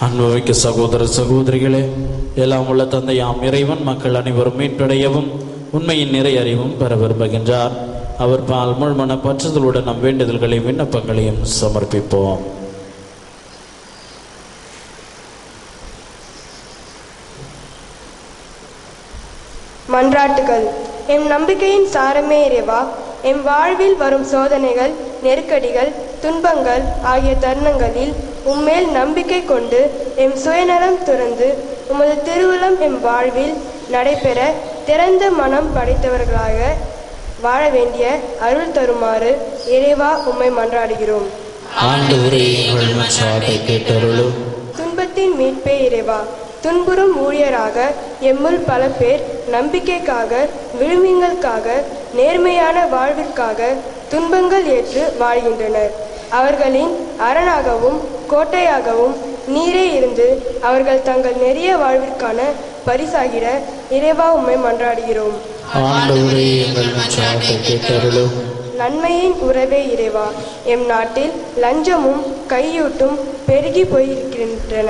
அன்புமிக்க சகோதர சகோதரிகளே, எல்லாம் உள்ள தந்தையாம் இறைவன் மக்கள் அனைவரும் மீட்படையவும் உண்மையின் நிறை அறிவும் பெற விரும்புகின்றார். அவர் பால் முழுமன பற்றுதலுடன் நம் வேண்டுதல்களையும் விண்ணப்பங்களையும் சமர்ப்பிப்போம். மன்றாட்டுகள். எம் நம்பிக்கையின் சாரமே இறைவா, எம் வாழ்வில் வரும் சோதனைகள், நெருக்கடிகள், துன்பங்கள் ஆகிய தருணங்களில் உம்மேல் நம்பிக்கை கொண்டு எம் சுயநலம் துறந்து உமது திருவுளம் எம் வாழ்வில் நடைபெற திறந்த மனம் படைத்தவர்களாக வாழ வேண்டிய அருள் தருமாறு இறைவா உம்மை மன்றாடுகிறோம். ஆண்டவரே, எங்கள் மன்றாட்டை கேட்டருளும். துன்பத்தின் மீட்பே இறைவா, துன்புறும் ஊழியராக எம்முள் பல பேர் நம்பிக்கைக்காக, விழுமியங்களுக்காக, நேர்மையான வாழ்விற்காக துன்பங்கள் ஏற்று வாழ்கின்றனர். அவர்களின் அரணாகவும் கோட்டையாகவும் நீரே இருந்து அவர்கள் தங்கள் நெறிய வாழ்விற்கான பரிசாகிட இறைவா உம்மை மன்றாடுகிறோம். ஆண்டவரே, எங்கள் மன்றாட்டை கேட்டருளும். நன்மையின் உறவே இறைவா, எம் நாட்டில் லஞ்சமும் கையூட்டும் பெருகி போயிருக்கின்றன.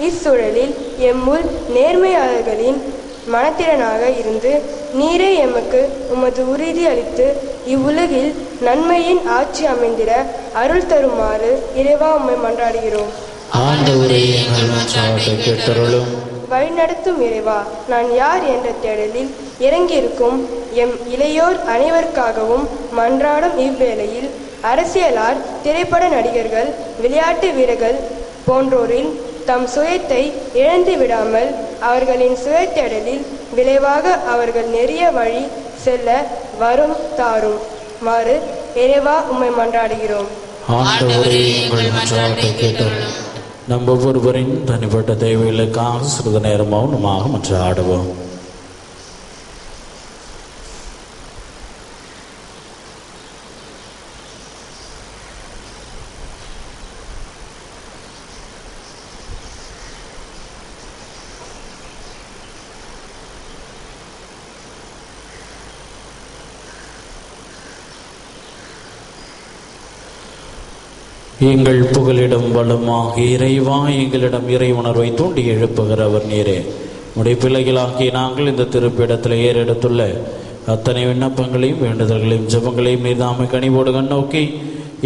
இச்சூழலில் எம்முள் நேர்மையாளர்களின் மனத்திறனாக இருந்து நீரே எமக்கு உமது உறுதி அளித்து இவ்வுலகில் நன்மையின் ஆட்சி அமைந்திட அருள் தருமாறு இறைவா உம்மை மன்றாடுகிறோம். ஆண்டவரே, எங்கள் மன்றாட்டை கேட்டருளும். வழிநடத்தும் இறைவா, நான் யார் என்ற தேடலில் இறங்கியிருக்கும் எம் இளையோர் அனைவருக்காகவும் மன்றாடும் இவ்வேளையில் அரசியலார், திரைப்பட நடிகர்கள், விளையாட்டு வீரர்கள் போன்றோரில் தம் சுயத்தை இழந்து விடாமல் அவர்களின் சுய தேடலில் விளைவாக அவர்கள் நெறிய வழி செல்ல வரும் தாரும் மாறு இறைவா உம்மை மன்றாடுகிறோம். ஆண்டவரே, எங்கள் மன்றாட்டை கேட்டருளும். நம் ஒவ்வொருவரின் தனிப்பட்ட தேவைகளுக்காக சிறிது நேரம் மௌனமாக மன்றாடுவோம். எங்கள் புகலிடம் வளமாக இறைவா, எங்களிடம் இறை உணர்வை தூண்டி எழுப்புகிறவர் நீரே. உடைய பிள்ளைகளாகிய நாங்கள் இந்த திருப்பிடத்தில் ஏறெடுத்துள்ள அத்தனை விண்ணப்பங்களையும் வேண்டுதல்களையும் ஜெபங்களையும் நீர்தாமை கனிவோடு கண்ணோக்கி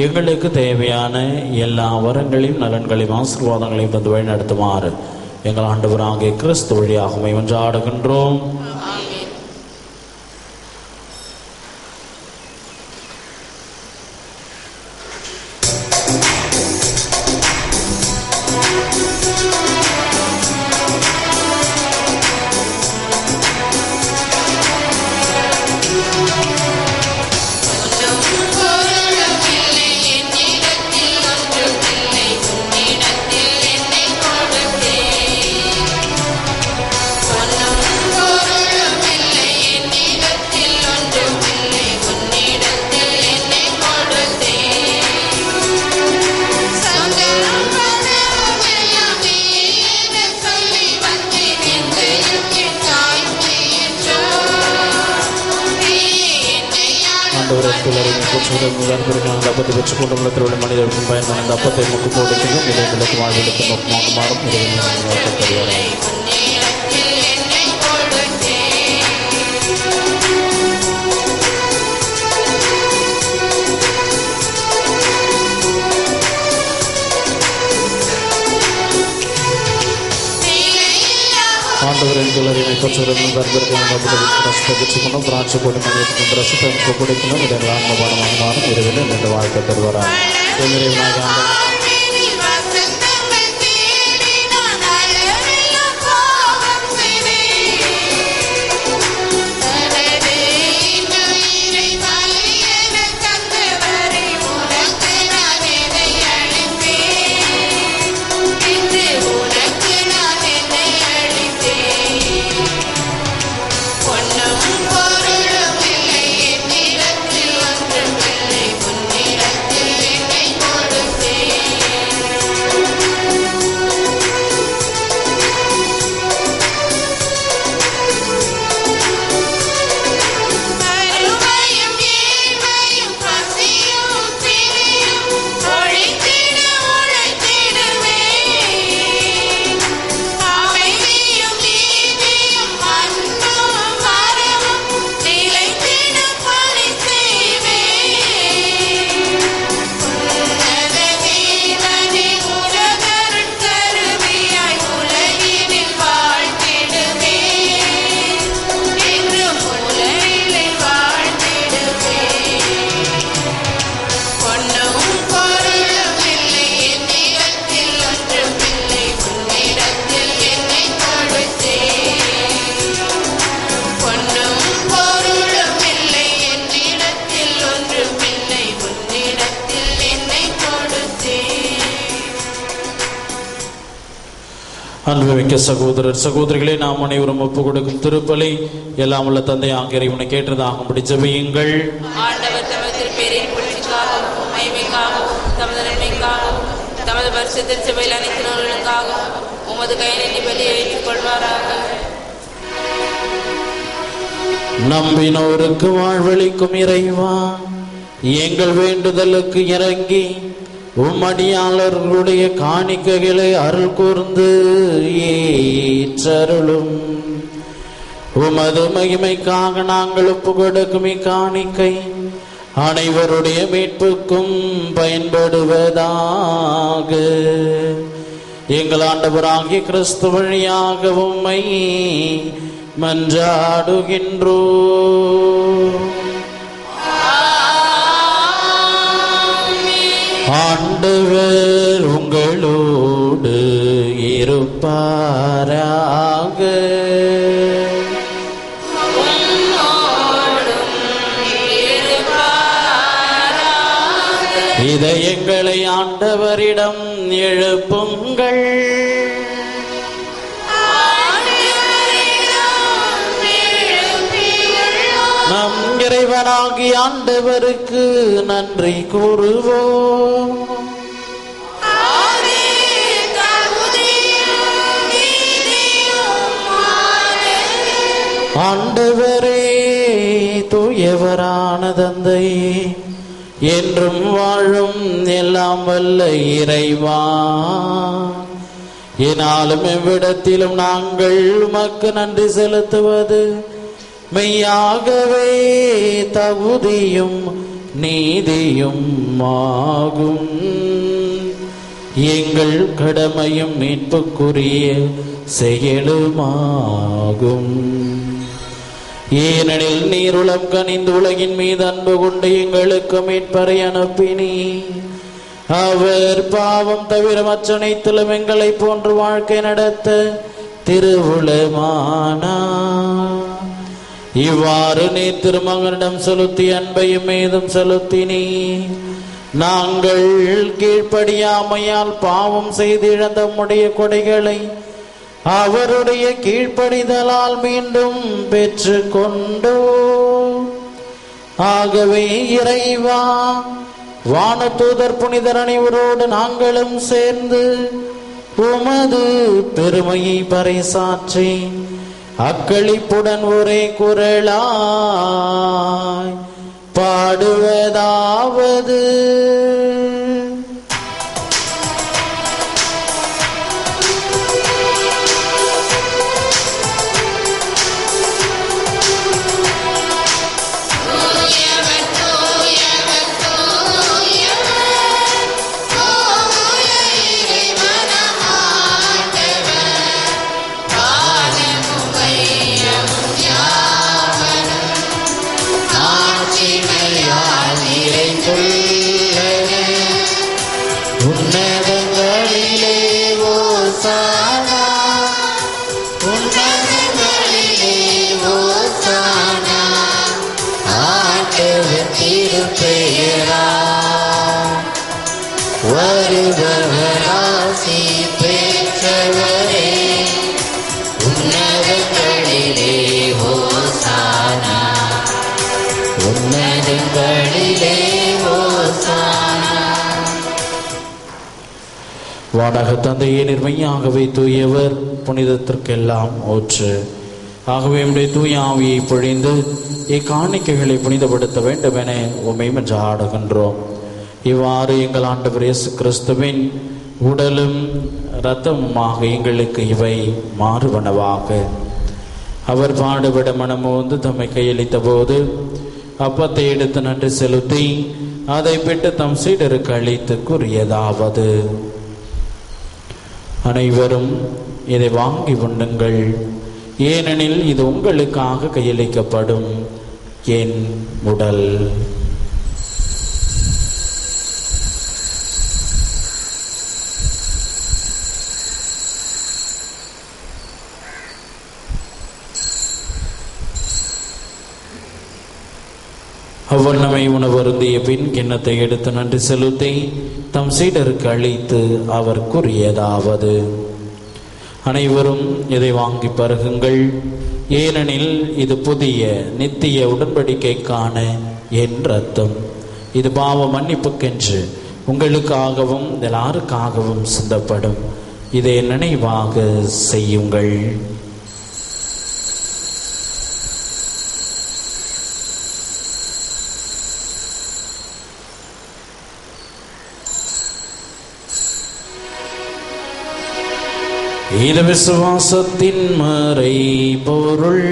எங்களுக்கு தேவையான எல்லா வரங்களையும் நலன்களையும் ஆசீர்வாதங்களையும் தந்து வழிநடத்துமாறு எங்கள் ஆண்டவராகிய கிறிஸ்து வழியாக மன்றாடுகின்றோம். அப்பத்தை பெற்றுக் கொண்டு உள்ளத்தில் மனிதர்களுக்கும் பயன் அந்த அப்பத்தை முக்கு போடுக்கும் இடைகளுக்கு வாழ்விடக்கும் நோக்கமாக மாறும் இறைவனை. ஆண்டவரின் கிளறினை பற்றிருந்த கஷ்டப்பட்டு திராட்சை போட்டு மனிதனுக்கு ரசத்தை கொடுக்கணும். இதை ஆத்மபானமாக மாறும். இரவில் இந்த வாழ்க்கை தருவாராம். அன்புமிக்க சகோதரர் சகோதரிகளே, நாம் அனைவரும் ஒப்பு கொடுக்கும் திருப்பலி எல்லாம் உள்ள தந்தை ஆகிய இவனை கேட்டதாகும்படி ஜெபியுங்கள். ஆண்டவர் தமது திருப்பேரின் புகழ்ச்சிக்காகவும் மகிமைக்காகவும் தமது நன்மைக்காகவும் தமது பரிசுத்த சபையில் அனைத்து நலன்களுக்காகவும் உமது கையிலிருந்து பலியை ஏற்றுக் கொள்வாராக. நம்பினோருக்கு வாழ்வளிக்கும் இறைவா, எங்கள் வேண்டுதலுக்கு இறங்கி உம்மடியாளர்களுடைய காணிக்கைகளை அருள் கூர்ந்து ஏற்றருளும். உமது மகிமைக்காக நாங்கள் ஒப்பு கொடுக்கும் இக்காணிக்கை அனைவருடைய மீட்புக்கும் பயன்படுவதாக. எங்கள் ஆண்டவராகிய கிறிஸ்து வழியாக உம்மை மன்றாடுகின்றோம். ஆண்டவர் உங்களோடு இருப்பாராக. இதயங்களை ஆண்டவரிடம் எழுப்புங்கள். நம் இறைவனாகிய ஆண்டவருக்கு நன்றி கூறுவோம். ஆண்டவரே, தூயவரான தந்தையே, என்றும் வாழும் எல்லாம் வல்ல இறைவா, என்னாலும் எவ்விடத்திலும் நாங்கள் உமக்கு நன்றி செலுத்துவது மெய்யாகவே தகுதியும் நீதியும் ஆகும். எங்கள் கடமையும் மீட்புக்குரிய செயலுமாகும். ஏனெனில் நீருளம் கனிந்து உலகின் மீது அன்பு கொண்டு எங்களுக்கு மீட்பரை அனுப்பினி. அவர் பாவம் தவிர மற்றனைத்திலும் எங்களை போன்று வாழ்க்கை நடத்த திருவுளமானார். இவ்வாறு நீ திருமகனிடம் செலுத்தி அன்பையும் மீதும் செலுத்தினி. நாங்கள் கீழ்ப்படியாமையால் பாவம் செய்து இழந்த உம்முடைய கொடைகளை அவருடைய கீழ்ப்படிதலால் மீண்டும் பெற்று கொண்டோ. ஆகவே இறைவா, வானதூதர் புனிதர் அனைவரோடு நாங்களும் சேர்ந்து உமது பெருமையை பறைசாற்றி அக்களிப்புடன் ஒரே குரலாய் பாடுவதாவது: வருபவராசி பெற்றவரே உன்னதங்களிலே ஹோசானா உன்னதங்களிலே ஹோசானா. வானக தந்தையே, நிர்மையாகவே தூயவர், புனிதத்திற்கெல்லாம் ஊற்று. ஆகவே உம்முடைய தூய ஆவியை பொழிந்து இக்காணிக்கைகளை புனிதப்படுத்த வேண்டும் என உம்மை மன்றாடுகின்றோம். இவ்வாறு எங்கள் ஆண்டவர் இயேசு கிறிஸ்துவின் உடலும் இரத்தமுமாக எங்களுக்கு இவை மாறுவனவாக. அவர் பாடுபட மனமோந்து தம்மை கையளித்த போது அப்பத்தை எடுத்து நன்றி செலுத்தி அதை பெற்று தம் சீடருக்கு அளித்து கூறியதாவது: அனைவரும் இதை வாங்கி உண்ணுங்கள், ஏனெனில் இது உங்களுக்காக கையளிக்கப்படும் என் உடல். அவ்வண்ணமை உணவருந்திய பின் கிண்ணத்தை எடுத்து நன்றி செலுத்தி தம் சீடருக்கு அளித்து அவர் கூறியதாவது: அனைவரும் இதை வாங்கி பருகுங்கள், ஏனெனில் இது புதிய நித்திய உடன்படிக்கைக்கான என் இரத்தம். இது பாவ மன்னிப்புக்கென்று உங்களுக்காகவும் எல்லாருக்காகவும் சிந்தப்படும். இதை நினைவாக செய்யுங்கள். இது விசுவாசத்தின் மறை பொருள்.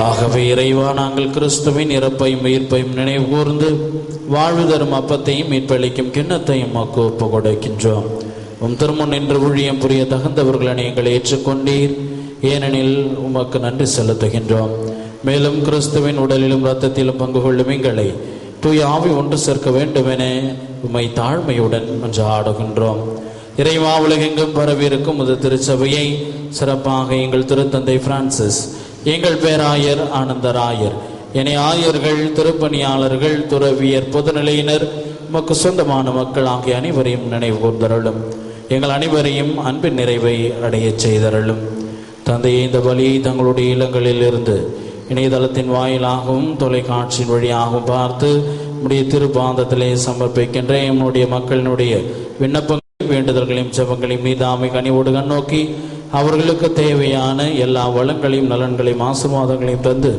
ஆகவே இறைவா, நாங்கள் கிறிஸ்துவின் இறப்பையும் உயிர்ப்பையும் நினைவு கூர்ந்து வாழ்வு தரும் அப்பத்தையும் மீட்பளிக்கும் கிண்ணத்தையும் மக்கு ஒப்பு கொடுக்கின்றோம். உம் திருமுன் நின்று ஊழியம் புரிய தகுந்தவர்களை நீங்கள் ஏற்றுக்கொண்டீர். ஏனெனில் உமக்கு நன்றி செலுத்துகின்றோம். மேலும் கிறிஸ்துவின் உடலிலும் இரத்தத்திலும் பங்கு கொள்ளும் எங்களை தூய ஆவி ஒன்று சேர்க்க வேண்டும் என உம்மை தாழ்மையுடன் மன்றாடுகின்றோம். இறைவா, உலகெங்கும் பரவியிருக்கும் முது திருச்சபையை சிறப்பாக எங்கள் திருத்தந்தை பிரான்சிஸ், எங்கள் பேராயர் ஆனந்தராயர், என ஆயர்கள், திருப்பணியாளர்கள், துறவியர், பொதுநிலையினர், உமக்கு சொந்தமான மக்கள் ஆகிய அனைவரையும் நினைவு கூர்ந்தருளும். எங்கள் அனைவரையும் அன்பின் நிறைவை அடைய செய்தருளும். தந்தையை, இந்த பலியை தங்களுடைய இல்லங்களில் இருந்து இணையதளத்தின் வாயிலாகவும் தொலைக்காட்சியின் வழியாகவும் பார்த்து நம்முடைய திருப்பாதத்திலே சமர்ப்பிக்கின்ற நம்முடைய மக்களினுடைய விண்ணப்பங்களையும் வேண்டுதல்களையும் ஜெபங்களையும் மீதாமை கனிவோடு கண்ணோக்கி அவர்களுக்கு தேவையான எல்லா வளங்களையும் நலன்களையும் ஆசீர்வாதங்களையும் தந்து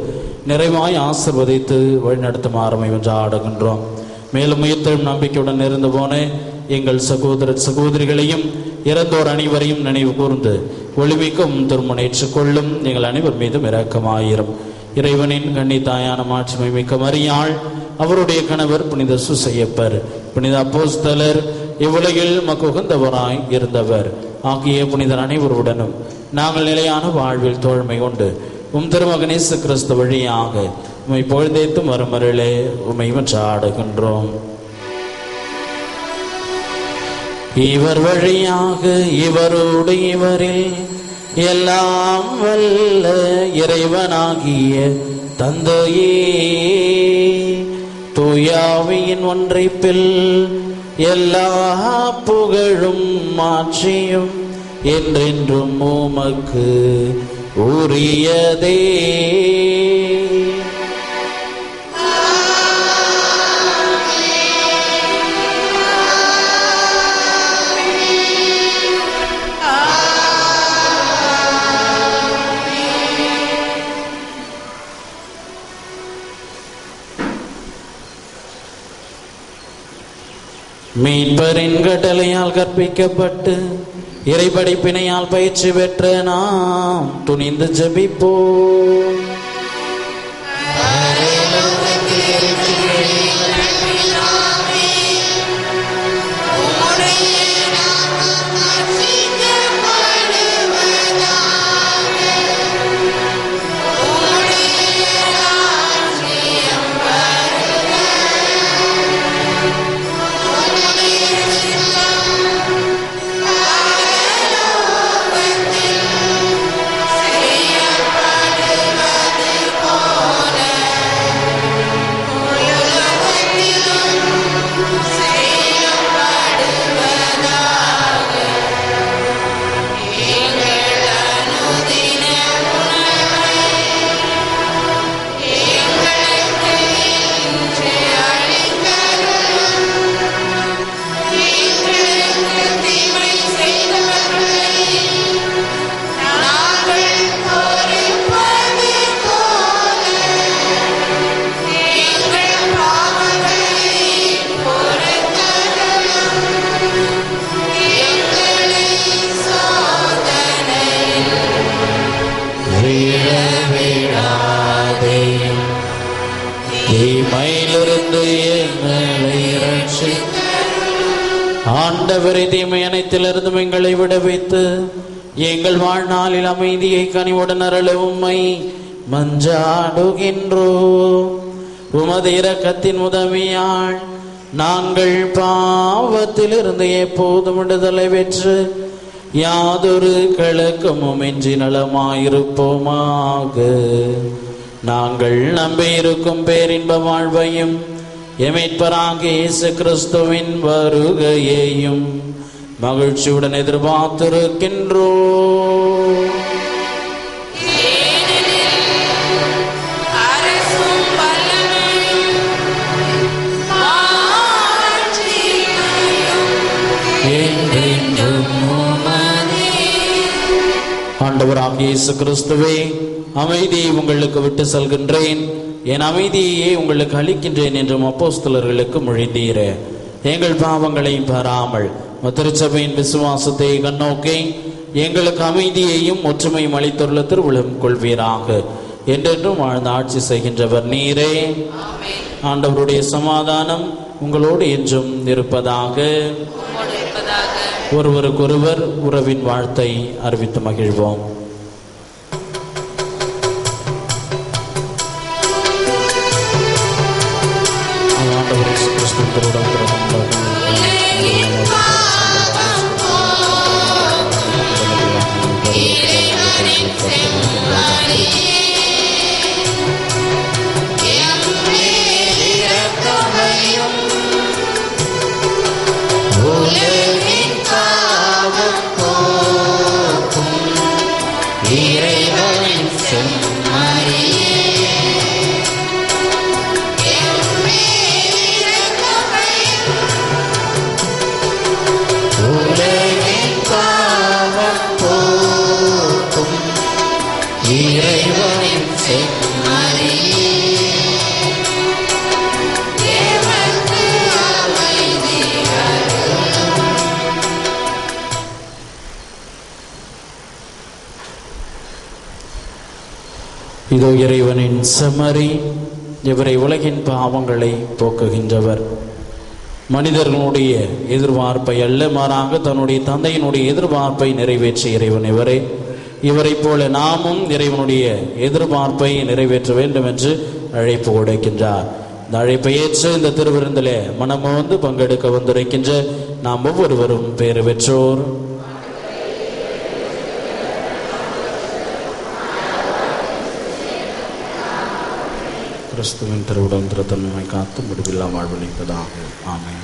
நிறைவாய் ஆசீர்வதித்து வழிநடத்துமாறு மன்றாடுகின்றோம். மேலும் உயிர்த்தெழும் நம்பிக்கையுடன் இருந்து போன எங்கள் சகோதர சகோதரிகளையும் இறந்தோர் அனைவரையும் நினைவு கூர்ந்து ஒளிமிக்கும் திருமணேற்றுக் கொள்ளும். எங்கள் அனைவர் மீதும் இரக்கமாயிரும். இறைவனின் கன்னி தாயான மாட்சிமை மிக்க மரியாள், அவருடைய கணவர் புனித சூசையப்பர், புனித அப்போஸ்தலர், இவ்வுலகில் மக்கு உகந்தவராய் இருந்தவர் ஆகிய புனிதர் அனைவருடனும் நாங்கள் நிலையான வாழ்வில் தோழ்மை கொண்டு உம் திருமகன் இயேசு கிறிஸ்து வழியாக உம்மை பொழுதேத்தும் வருமருளே உம்மை மன்றாடுகின்றோம். இவர் வழியாக இவரோடு இவரில் எல்லாம் வல்ல இறைவனாகிய தந்தையே, தூயாவியின் ஒன்றைப்பில் எல்லா புகழும் மாட்சியும் என்றென்றும் உமக்கு உரியதே. மீட்பரின் கட்டளையால் கற்பிக்கப்பட்டு இறைபடிப்பினையால் பயிற்சி பெற்ற நாம் துணிந்து ஜெபிப்போம். ஆண்டவரை தீமை அனைத்திலிருந்தும் எங்களை விடுவித்து எங்கள் வாழ்நாளில் அமைதியை கனிவுடன் அருள உம்மை மஞ்சாடுகின்றோம். உமது இரக்கத்தின் உதவியால் நாங்கள் பாவத்திலிருந்து எப்போதும் விடுதலை பெற்று யாதொரு கலக்கமும் இன்றி நலமாயிருப்போமாக. நாங்கள் நம்பியிருக்கும் பேரின்ப வாழ்வையும் எமீட்பராகிய இயேசு கிறிஸ்துவின் வருகையையும் மகிழ்ச்சியுடன் எதிர்பார்த்திருக்கின்றோம். ஆண்டவராகிய இயேசு கிறிஸ்துவே, அமைதியை உங்களுக்கு விட்டு செல்கின்றேன், என் அமைதியையே உங்களுக்கு அளிக்கின்றேன் என்றும் அப்போஸ்தலர்களுக்கு மொழிந்தீரே. எங்கள் பாவங்களை பாராமல் திருச்சபையின் விசுவாசத்தை கண்ணோக்கி எங்களுக்கு அமைதியையும் ஒற்றுமையும் அளித்துள்ள திருவுளம் கொள்வீராக. என்றென்றும் வாழ்ந்து ஆட்சி செய்கின்றவர் நீரே. ஆண்டவருடைய சமாதானம் உங்களோடு என்றும் இருப்பதாக. ஒருவருக்கொருவர் உறவின் வாழ்த்தை அறிவித்து மகிழ்வோம். இதோ இறைவனின் செம்மறி, இவரை உலகின் பாவங்களை போக்குகின்றவர். மனிதர்களுடைய எதிர்பார்ப்பை அல்ல, மாறாக தன்னுடைய தந்தையினுடைய எதிர்பார்ப்பை நிறைவேற்றிய இறைவன் இவரே. இவரை போல நாமும் இறைவனுடைய எதிர்பார்ப்பை நிறைவேற்ற வேண்டும் என்று அழைப்பு கொடுக்கின்றார். இந்த அழைப்பை ஏற்று இந்த திருவிருந்திலே மனமும் வந்து பங்கெடுக்க வந்திருக்கின்ற நாம் ஒவ்வொருவரும் பேறு பெற்றோர். கிறிஸ்துவின் திருவுடன் திருத்தன்மை காத்து முடிவில்லா வாழ்வளிப்பதாக. ஆமென்.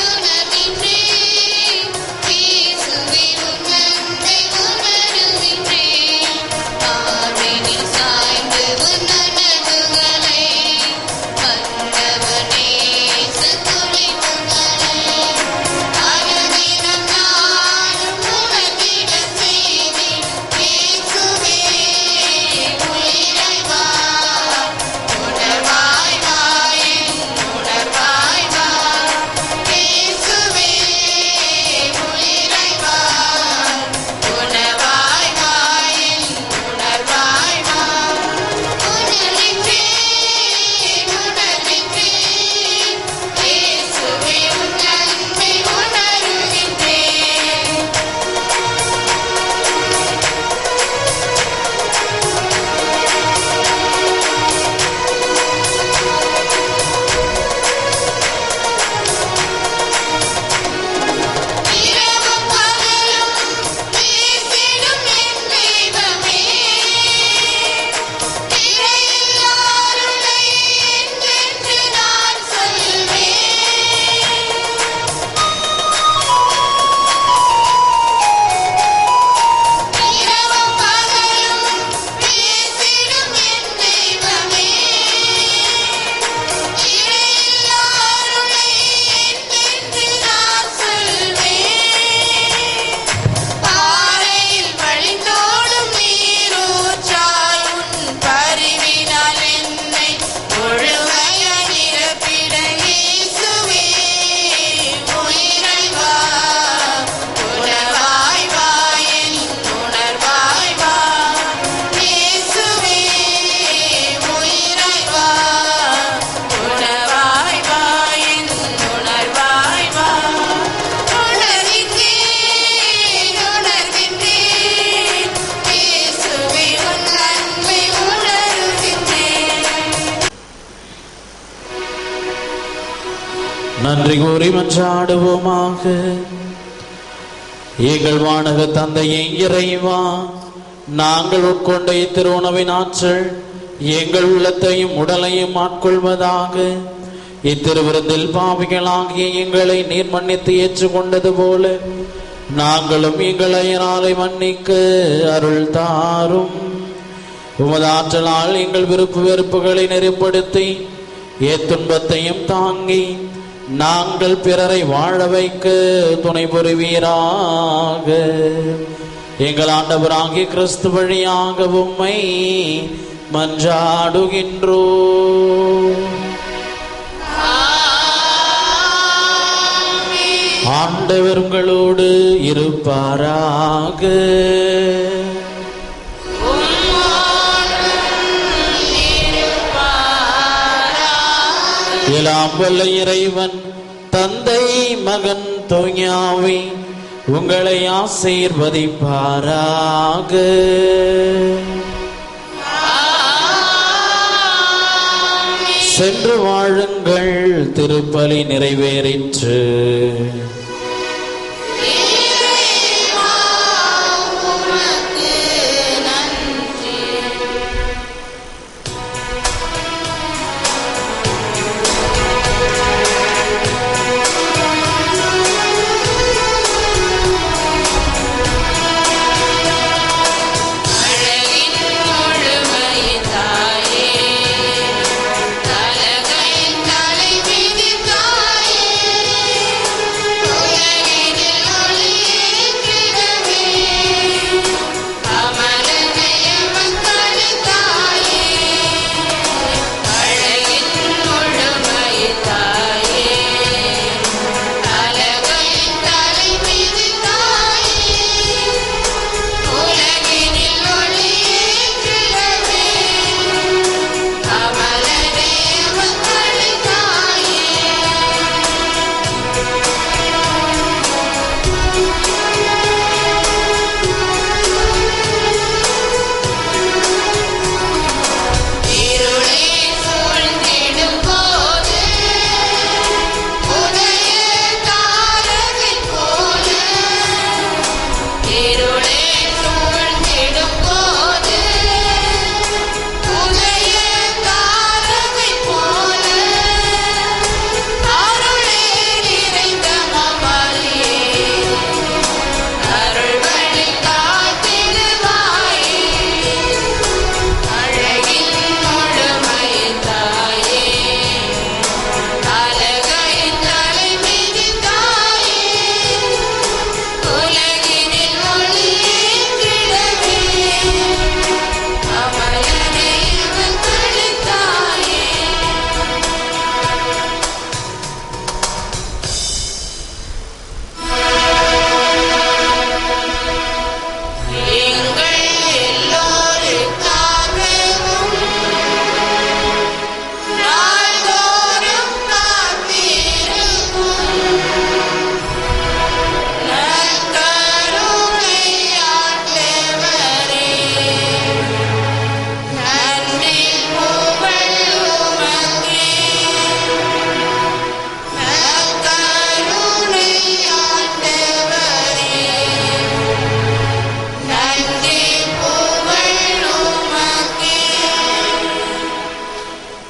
உணர்கின்றேன் நன்றி கூறி மன்றாடுவோமாக. எங்கள் வானக தந்தையே இறைவா, நாங்கள் உட்கொண்ட இத்திருவுணவின் ஆற்றல் எங்கள் உள்ளத்தையும் உடலையும் ஆட்கொள்வதாக. இத்திருவிருந்தில் பாவிகளாகிய எங்களை நீர் மன்னித்து ஏற்றுக்கொண்டது போல நாங்களும் எங்களை நாளை மன்னிக்க அருள் தாரும். உமது ஆற்றலால் எங்கள் விருப்பு வெறுப்புகளை நெறிப்படுத்தி ஏத்துன்பத்தையும் தாங்கி நாங்கள் பிறரை வாழ வைக்க துணை புரிவீராக. எங்கள் ஆண்டவராகிய கிறிஸ்து வழியாக உம்மை மன்றாடுகின்றோம். ஆண்டவர் உங்களோடு இருப்பாராக. எல்லாம் வல்ல இறைவன் தந்தை மகன் தூயாவி உங்களை ஆசீர்வதிப்பாராக. சென்று வாழுங்கள், திருப்பலி நிறைவேறிற்று.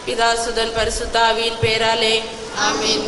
பிதா சுதன் பரிசுத்த ஆவியின் பேராலே ஆமென்.